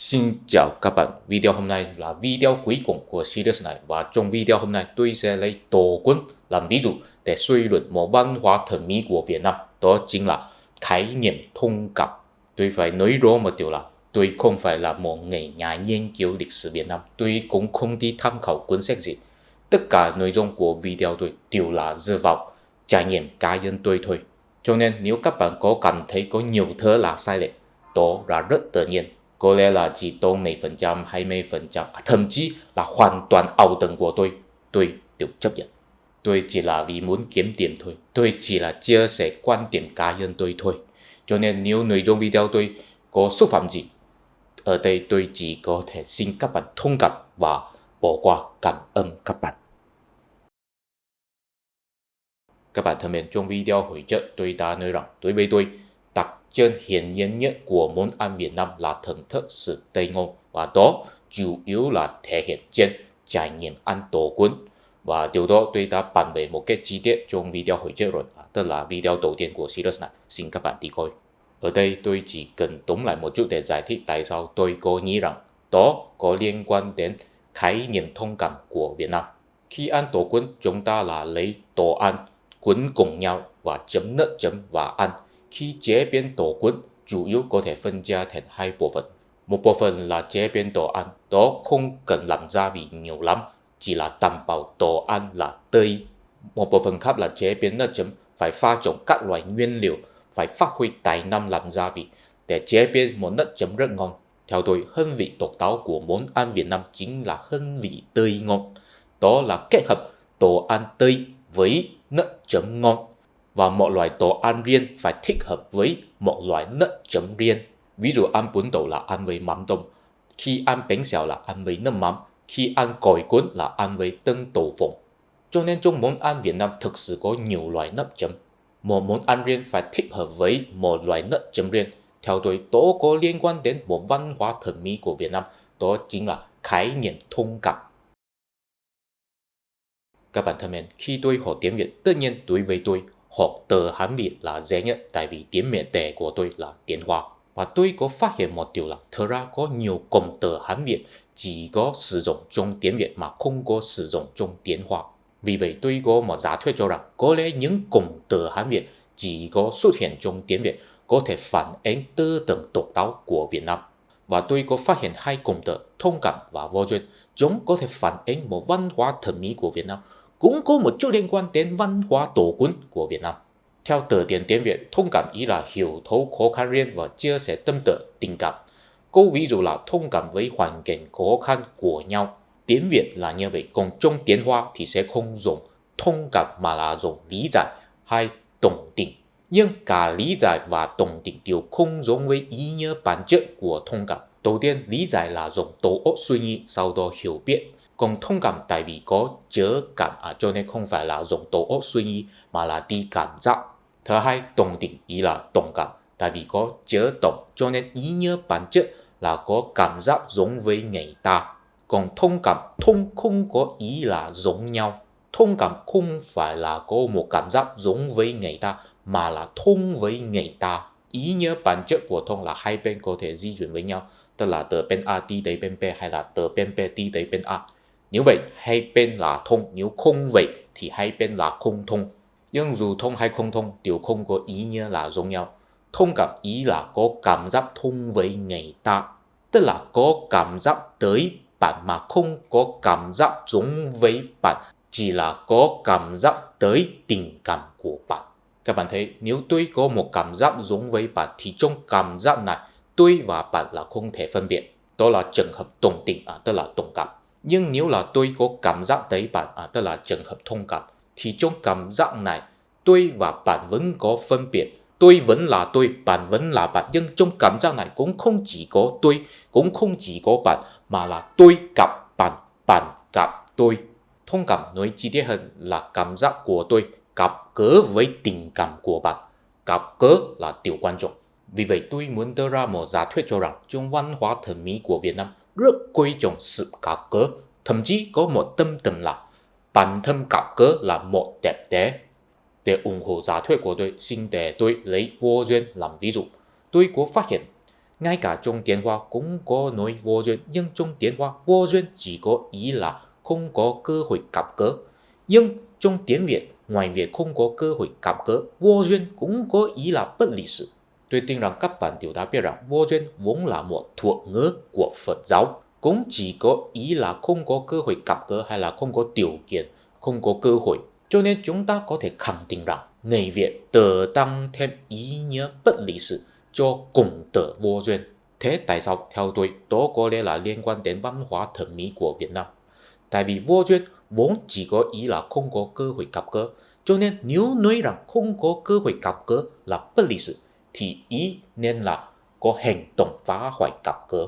Xin chào các bạn, video hôm nay là video cuối cùng của series này và trong video hôm nay tôi sẽ lấy Tổ Quân làm ví dụ để suy luận một văn hóa thẩm mỹ của Việt Nam, đó chính là khái niệm thông cảm. Tôi phải nói rõ một điều là tôi không phải là một người nhà nghiên cứu lịch sử Việt Nam, tôi cũng không đi tham khảo cuốn sách gì. Tất cả nội dung của video tôi đều là dựa vào trải nghiệm cá nhân tôi thôi. Cho nên nếu các bạn có cảm thấy có nhiều thứ là sai lệch, đó là rất tự nhiên. Có lẽ là chỉ tốn 10%, 20%, thậm chí là hoàn toàn ảo tưởng của tôi đều chấp nhận. Tôi chỉ là vì muốn kiếm tiền thôi, tôi chỉ là chia sẻ quan điểm cá nhân tôi thôi. Cho nên nếu nội dung video tôi có xúc phạm gì, ở đây tôi chỉ có thể xin các bạn thông cảm và bỏ qua. Cảm ơn các bạn. Các bạn thân mến, trong video hồi trước tôi đã nói rằng đối với tôi, đặc trưng hiển nhiên nhất của món ăn Việt Nam là thưởng thức sự Tây ngon, và đó chủ yếu là thể hiện trên trải nghiệm ăn Tổ Quân. Và điều đó tôi đã bàn về một cái chi tiết trong video hồi trước rồi, tức là video đầu tiên của series này, xin các bạn đi coi. Ở đây tôi chỉ cần tóm lại một chút để giải thích tại sao tôi có nghĩ rằng đó có liên quan đến khái niệm thông cảm của Việt Nam. Khi ăn Tổ Quân, chúng ta là lấy đồ ăn quấn cùng nhau và chấm nước chấm và ăn. Khi chế biến Tổ Quân, chủ yếu có thể phân ra thành hai bộ phận. Một bộ phận là chế biến đồ ăn, đó không cần làm gia vị nhiều lắm, chỉ là đảm bảo đồ ăn là tươi. Một bộ phận khác là chế biến nước chấm, phải pha trộn các loại nguyên liệu, phải phát huy tài năng làm gia vị để chế biến một nước chấm rất ngon. Theo tôi, hương vị độc đáo của món ăn Việt Nam chính là hương vị tươi ngon. Đó là kết hợp đồ ăn tươi với nước chấm ngon, và mọi loại đồ ăn riêng phải thích hợp với mọi loại nước chấm riêng. Ví dụ ăn bún đậu là ăn với mắm tôm, khi ăn bánh xèo là ăn với nước mắm, khi ăn gỏi cuốn là ăn với tương đậu phộng. Cho nên trong món ăn Việt Nam thực sự có nhiều loại nước chấm. Một món ăn riêng phải thích hợp với một loại nước chấm riêng. Theo tôi, đó có liên quan đến một văn hóa thẩm mỹ của Việt Nam, đó chính là khái niệm thông cảm. Các bạn thân mến, khi tôi học tiếng Việt, tất nhiên đối với tôi, học từ Hán Việt là dễ nhất, tại vì tiếng mẹ đẻ của tôi là tiếng Hoa. Và tôi có phát hiện một điều là thật ra có nhiều cụm từ Hán Việt chỉ có sử dụng trong tiếng Việt mà không có sử dụng trong tiếng Hoa. Vì vậy tôi có một giả thuyết cho rằng có lẽ những cụm từ Hán Việt chỉ có xuất hiện trong tiếng Việt có thể phản ánh tư tưởng độc đáo của Việt Nam. Và tôi có phát hiện hai cụm từ thông cảm và vô duyên, chúng có thể phản ánh một văn hóa thẩm mỹ của Việt Nam, cũng có một chút liên quan đến văn hóa Tổ Quân của Việt Nam. Theo từ điển tiếng Việt, thông cảm ý là hiểu thấu khó khăn riêng và chia sẻ tâm tư, tình cảm. Câu ví dụ là thông cảm với hoàn cảnh khó khăn của nhau. Tiếng Việt là như vậy, còn trong tiếng Hoa thì sẽ không dùng thông cảm mà là dùng lý giải hay đồng tình. Nhưng cả lý giải và đồng tình đều không giống với ý nghĩa bản chất của thông cảm. Đầu tiên, lý giải là dùng đầu óc suy nghĩ, sau đó hiểu biết. Còn thông cảm tại vì có chứa cảm cho nên không phải là dùng đầu óc suy nghĩ mà là đi cảm giác. Thứ hai, đồng tình ý là đồng cảm, tại vì có chứa đồng cho nên ý nghĩa bản chất là có cảm giác giống với người ta. Còn thông cảm không có ý là giống nhau. Thông cảm không phải là có một cảm giác giống với người ta mà là thông với người ta. Ý nghĩa bản chất của thông là hai bên có thể di chuyển với nhau, tức là từ bên A đi tới bên B hay là từ bên B đi tới bên A. Nếu vậy, hai bên là thông, nếu không vậy thì hai bên là không thông. Nhưng dù thông hay không thông đều không có ý nghĩa là giống nhau. Thông cảm ý là có cảm giác thông với người ta, tức là có cảm giác tới bạn mà không có cảm giác giống với bạn, chỉ là có cảm giác tới tình cảm của bạn. Các bạn thấy, nếu tôi có một cảm giác giống với bạn thì trong cảm giác này, tôi và bạn là không thể phân biệt. Đó là trường hợp đồng tình, tức là đồng cảm. Nhưng nếu là tôi có cảm giác tới bạn, tức là trường hợp thông cảm, thì trong cảm giác này, tôi và bạn vẫn có phân biệt. Tôi vẫn là tôi, bạn vẫn là bạn. Nhưng trong cảm giác này cũng không chỉ có tôi, cũng không chỉ có bạn, mà là tôi gặp bạn, bạn gặp tôi. Thông cảm nói chi tiết hơn là cảm giác của tôi gặp gỡ với tình cảm của bạn. Gặp gỡ là điều quan trọng. Vì vậy tôi muốn đưa ra một giả thuyết cho rằng trong văn hóa thẩm mỹ của Việt Nam rất coi trọng sự gặp gỡ. Thậm chí có một tâm tình là bản thân gặp gỡ là một đẹp đẽ. Để ủng hộ giả thuyết của tôi, xin để tôi lấy vô duyên làm ví dụ. Tôi có phát hiện ngay cả trong tiếng Hoa cũng có nói vô duyên, nhưng trong tiếng Hoa vô duyên chỉ có ý là không có cơ hội gặp gỡ. Nhưng trong tiếng Việt, ngoài việc không có cơ hội gặp gỡ, vô duyên cũng có ý là bất lịch sự. Tôi tin rằng các bạn đều đã biết rằng vô duyên vốn là một thuật ngữ của Phật giáo, cũng chỉ có ý là không có cơ hội gặp gỡ hay là không có điều kiện, không có cơ hội. Cho nên chúng ta có thể khẳng định rằng người Việt tự tăng thêm ý nghĩa bất lịch sự cho cụm từ vô duyên. Thế tại sao theo tôi đó có lẽ là liên quan đến văn hóa thẩm mỹ của Việt Nam? Tại vì vô duyên vốn chỉ có ý là không có cơ hội gặp gỡ, cho nên nếu nói rằng không có cơ hội gặp gỡ là bất lịch sự thì ý nên là có hành động phá hoại gặp gỡ.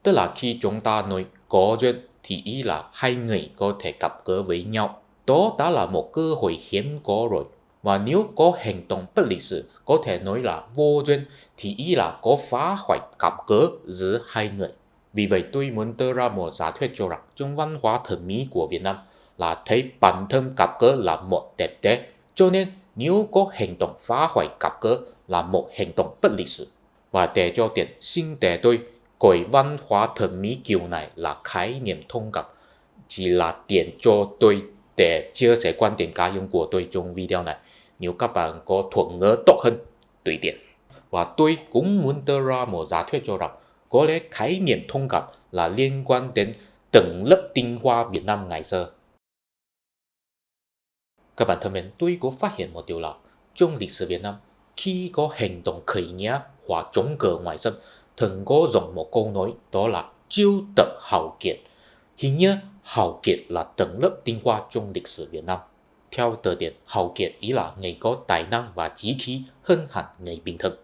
Tức là khi chúng ta nói có duyên thì ý là hai người có thể gặp gỡ với nhau, đó đã là một cơ hội hiếm có rồi. Và nếu có hành động bất lịch sự có thể nói là vô duyên thì ý là có phá hoại gặp gỡ giữa hai người. Vì vậy tôi muốn đưa ra một giả thuyết cho rằng trong văn hóa thẩm mỹ của Việt Nam là thấy bản thân gặp gỡ là một đẹp đẽ, cho nên nếu có hành động phá hoại gặp gỡ là một hành động bất lịch sự. Và để cho tiện xin để tôi gọi văn hóa thẩm mỹ kiểu này là khái niệm thông cảm, chỉ là tiện cho tôi để chia sẻ quan điểm cá nhân của tôi trong video này. Nếu các bạn có thuật ngữ tốt hơn, tùy tiện. Và tôi cũng muốn đưa ra một giả thuyết cho rằng có lẽ khái niệm thông cảm là liên quan đến tầng lớp tinh hoa Việt Nam ngày xưa. Các bạn thân mến, tôi có phát hiện một điều là trong lịch sử Việt Nam, khi có hành động khởi nghĩa hoặc chống cự ngoại xâm, thường có dùng một câu nói đó là chiêu tập hào kiệt. Hình như hào kiệt là tầng lớp tinh hoa trong lịch sử Việt Nam. Theo từ điển, hào kiệt ý là người có tài năng và chí khí hơn hẳn người bình thường.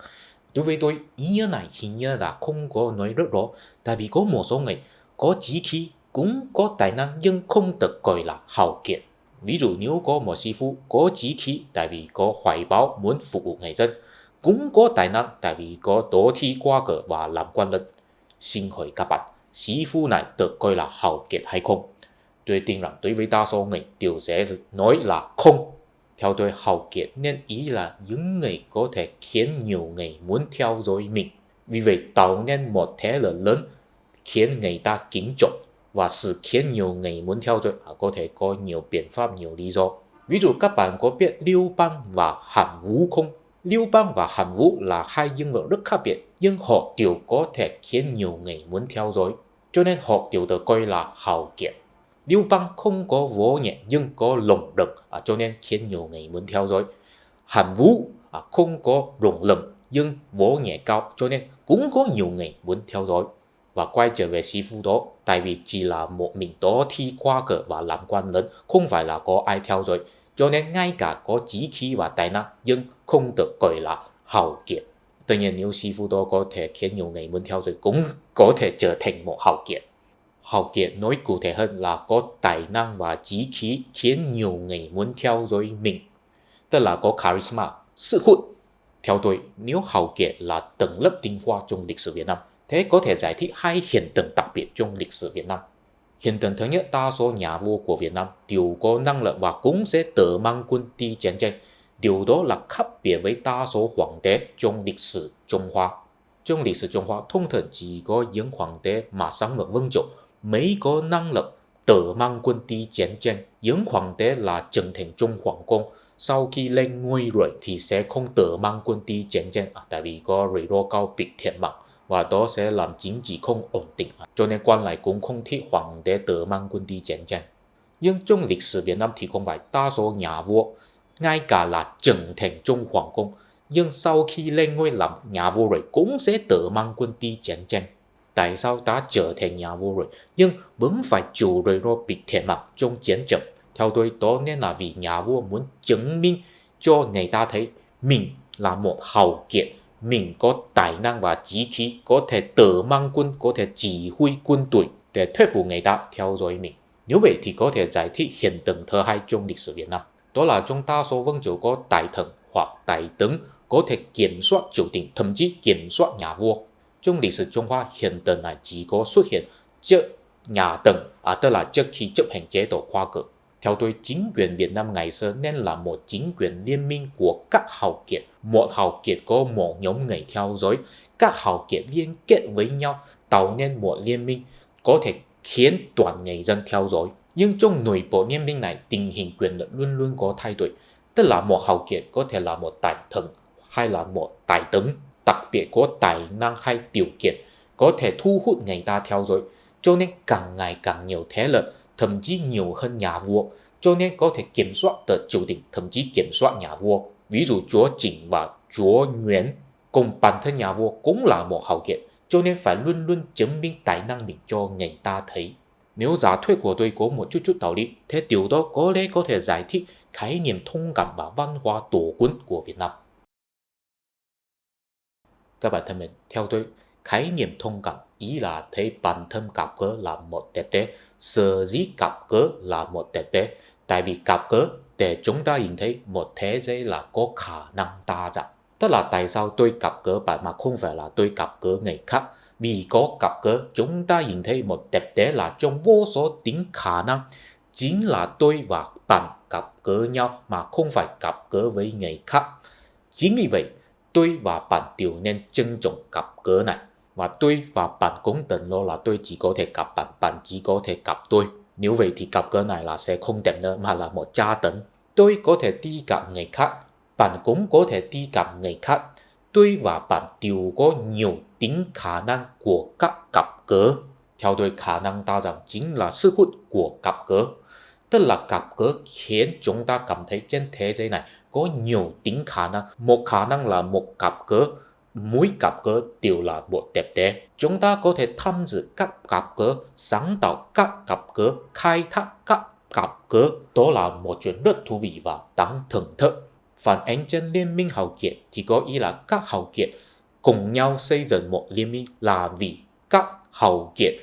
Đối với tôi, ý nghĩa này hình như là không có nói rất rõ, tại vì có một số người có chí khí cũng có tài năng nhưng không được gọi là hào kiệt. Ví dụ nếu có một sư phụ có chí khí tại vì có hoài bão muốn phục vụ người dân, cũng có tài năng tại vì có tổ thi qua cử và làm quan lớn. Xin hỏi các bạn, sư phụ này được coi là hào kiệt hay không? Tôi tin rằng đối với đa số người đều sẽ nói là không. Theo tôi, hào kiệt nên ý là những người có thể khiến nhiều người muốn theo dõi mình. Vì vậy tạo nên một thế lực lớn khiến người ta kính trọng, và sự khiến nhiều người muốn theo dõi có thể có nhiều biện pháp, nhiều lý do. Ví dụ các bạn có biết Liêu Bang và Hàn Vũ không? Liêu Bang và Hàn Vũ là hai nhân vật rất khác biệt, nhưng họ đều có thể khiến nhiều người muốn theo dõi, cho nên họ đều được coi là hào kiệt. Liêu Bang không có võ nhẹ nhưng có lồng lực, cho nên khiến nhiều người muốn theo dõi. Hàn Vũ không có lồng lực nhưng võ nhẹ cao, cho nên cũng có nhiều người muốn theo dõi. Và quay trở về sư phụ đó, tại vì chỉ là một mình đó thi khoa cử và làm quan lớn, không phải là có ai theo dõi, cho nên ngay cả có chí khí và tài năng nhưng không được gọi là hào kiệt. Tuy nhiên nếu sư phụ đó có thể khiến nhiều người muốn theo dõi cũng có thể trở thành một hào kiệt. Hào kiệt nói cụ thể hơn là có tài năng và chí khí khiến nhiều người muốn theo dõi mình, tức là có charisma, sức hút. Theo tôi, nếu hào kiệt là tầng lớp tinh hoa trong lịch sử Việt Nam, thế có thể giải thích hai hiện tượng đặc biệt trong lịch sử Việt Nam. Hiện tượng thứ nhất, đa số nhà vua của Việt Nam đều có năng lực và cũng sẽ tự mang quân đi chiến tranh. Điều đó là khác biệt với đa số hoàng đế trong lịch sử Trung Hoa. Trong lịch sử Trung Hoa, thông thường chỉ có những hoàng đế mà sáng lập vương triều mới có năng lực tự mang quân đi chiến tranh. Những hoàng đế là trưởng thành trong hoàng cung, sau khi lên ngôi rồi thì sẽ không tự mang quân đi chiến tranh, tại vì có rủi ro cao bị thiệt mạng, và đó sẽ làm chính trị không ổn định, cho nên quan lại cũng không thích hoàng đế tự mang quân đi chiến tranh. Nhưng trong lịch sử Việt Nam thì không phải, đa số nhà vua ngay cả là trưởng thành trong hoàng cung nhưng sau khi lên ngôi làm nhà vua rồi cũng sẽ tự mang quân đi chiến tranh. Tại sao đã trở thành nhà vua rồi nhưng vẫn phải chịu rủi ro bị thiệt mạng trong chiến trận? Theo tôi, đó nên là vì nhà vua muốn chứng minh cho người ta thấy mình là một hào kiệt, mình có tài năng và chí khí, có thể tự mang quân, có thể chỉ huy quân đội để thuyết phục người ta theo dõi mình. Nếu vậy thì có thể giải thích hiện tượng thứ hai trong lịch sử Việt Nam. Đó là trong đa số vương triều có đại thần hoặc đại tướng có thể kiểm soát triều đình, thậm chí kiểm soát nhà vua. Trong lịch sử Trung Hoa, hiện tượng này chỉ có xuất hiện trước nhà Tần, tức là trước khi chấp hành chế độ khoa cử. Theo tôi, chính quyền Việt Nam ngày xưa nên là một chính quyền liên minh của các hào kiệt. Một hào kiệt có một nhóm người theo dõi, các hào kiệt liên kết với nhau tạo nên một liên minh có thể khiến toàn người dân theo dõi. Nhưng trong nội bộ liên minh này, tình hình quyền lực luôn luôn có thay đổi. Tức là một hào kiệt có thể là một tài thần hay là một tài tấn, đặc biệt có tài năng hay điều kiện, có thể thu hút người ta theo dõi. Cho nên càng ngày càng nhiều thế lực, thậm chí nhiều hơn nhà vua, cho nên có thể kiểm soát được triều đình, thậm chí kiểm soát nhà vua. Ví dụ chúa Trịnh và chúa Nguyễn, cùng bản thân nhà vua cũng là một hào kiệt, cho nên phải luôn luôn chứng minh tài năng mình cho người ta thấy. Nếu giả thuyết của tôi có một chút đạo lý, thế điều đó có lẽ có thể giải thích khái niệm thông cảm và văn hóa tổ quân của Việt Nam. Các bạn thân mến, theo tôi, khái niệm thông cảm ý là thấy bản thân gặp gỡ là một đẹp đẽ, sở dĩ gặp gỡ là một đẹp đẽ, tại vì gặp gỡ để chúng ta nhìn thấy một thế giới là có khả năng đa dạng. Tức là tại sao tôi gặp gỡ bạn mà không phải là tôi gặp gỡ người khác, vì có gặp gỡ chúng ta nhìn thấy một đẹp đẽ là trong vô số tính khả năng, chính là tôi và bạn gặp gỡ nhau mà không phải gặp gỡ với người khác. Chính vì vậy, tôi và bạn đều nên trân trọng gặp gỡ này. Và tôi và bạn cũng từng lo là tôi chỉ có thể gặp bạn, bạn chỉ có thể gặp tôi. Nếu vậy thì gặp gỡ này là sẽ không đẹp nữa mà là một tra tấn. Tôi có thể đi gặp người khác, bạn cũng có thể đi gặp người khác. Tôi và bạn đều có nhiều tính khả năng của các gặp gỡ. Theo tôi, khả năng đa dạng chính là sức hút của gặp gỡ. Tức là gặp gỡ khiến chúng ta cảm thấy trên thế giới này có nhiều tính khả năng. Một khả năng là một gặp gỡ, mỗi gặp gỡ đều là một đẹp đẽ. Chúng ta có thể tham dự các gặp gỡ, sáng tạo các gặp gỡ, khai thác các gặp gỡ. Đó là một chuyện rất thú vị và đáng thưởng thức. Phản ánh trên liên minh hào kiệt thì có ý là các hào kiệt cùng nhau xây dựng một liên minh là vì các hào kiệt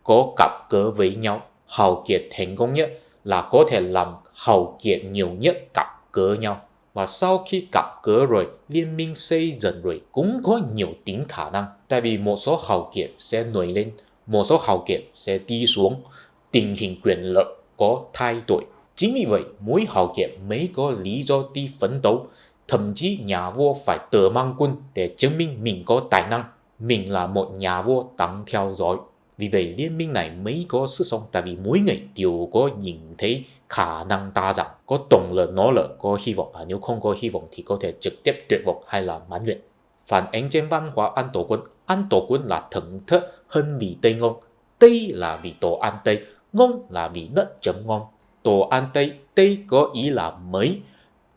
có gặp gỡ với nhau. Hào kiệt thành công nhất là có thể làm hào kiệt nhiều nhất gặp gỡ nhau. Và sau khi gặp gỡ rồi, liên minh xây dựng rồi cũng có nhiều tính khả năng. Tại vì một số hào kiệt sẽ nổi lên, một số hào kiệt sẽ đi xuống, tình hình quyền lực có thay đổi. Chính vì vậy, mỗi hào kiệt mới có lý do đi phấn đấu. Thậm chí nhà vua phải tự mang quân để chứng minh mình có tài năng, mình là một nhà vua đáng theo dõi. Vì vậy liên minh này mới có sức sống, tại vì mỗi người đều có nhìn thấy khả năng đa dạng, có động lực nỗ lực, có hy vọng. Nếu không có hy vọng thì có thể trực tiếp tuyệt vọng hay là mãn nguyện. Phản ánh trên văn hóa ăn tổ quân là thưởng thức hơn vì Tây ngon. Tây là vì đồ ăn Tây, ngon là vì đất chấm ngon. Đồ ăn Tây, Tây có ý là mới,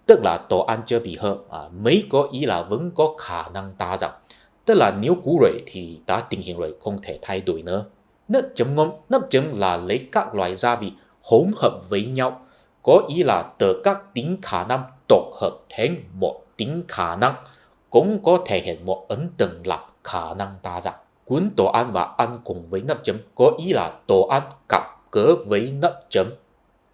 tức là đồ ăn chưa bị hơ, mới có ý là vẫn có khả năng đa dạng. Tức là nếu cũ rồi thì đã tình hình rồi, không thể thay đổi nữa. Nước chấm ngon, nước chấm là lấy các loại gia vị hỗn hợp với nhau, có ý là từ các tính khả năng tổ hợp thành một tính khả năng, cũng có thể hiện một ấn tượng là khả năng đa dạng. Cuốn đồ ăn và ăn cùng với nước chấm có ý là đồ ăn gặp gỡ với nước chấm.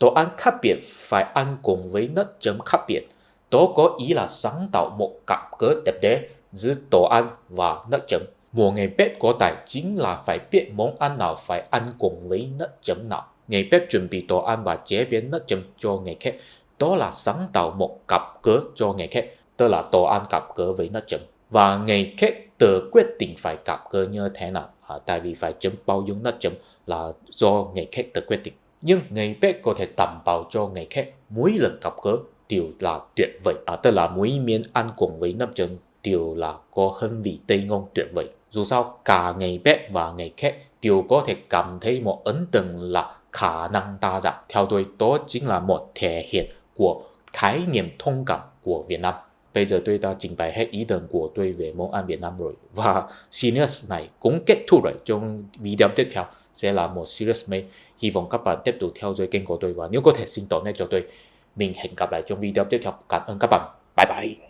Đồ ăn khác biệt phải ăn cùng với nước chấm khác biệt. Đó có ý là sáng tạo một gặp gỡ đẹp đẽ giữa đồ ăn và nước chấm. Một người bếp có tài chính là phải biết món ăn nào phải ăn cùng với nước chấm nào. Người bếp chuẩn bị đồ ăn và chế biến nước chấm cho người khác, đó là sáng tạo một gặp gỡ cho người khác, tức là đồ ăn gặp gỡ với nước chấm. Và người khác tự quyết định phải gặp gỡ như thế nào, tại vì phải chấm bao nhiêu nước chấm là do người khác tự quyết định. Nhưng người bếp có thể đảm bảo cho người khác mỗi lần gặp gỡ đều là tuyệt vời, tức là mỗi miếng ăn cùng với nước chấm đều là có hương vị Tây ngon tuyệt vời. Dù sao, cả người bếp và người khác đều có thể cảm thấy một ấn tượng là khả năng đa dạng. Theo tôi, đó chính là một thể hiện của khái niệm thông cảm của Việt Nam. Bây giờ tôi đã trình bày hết ý tưởng của tôi về món ăn Việt Nam rồi. Và series này cũng kết thúc rồi. Trong video tiếp theo sẽ là một series mới. Hy vọng các bạn tiếp tục theo dõi kênh của tôi. Và nếu có thể xin donate cho tôi. Mình hẹn gặp lại trong video tiếp theo. Cảm ơn các bạn. Bye bye.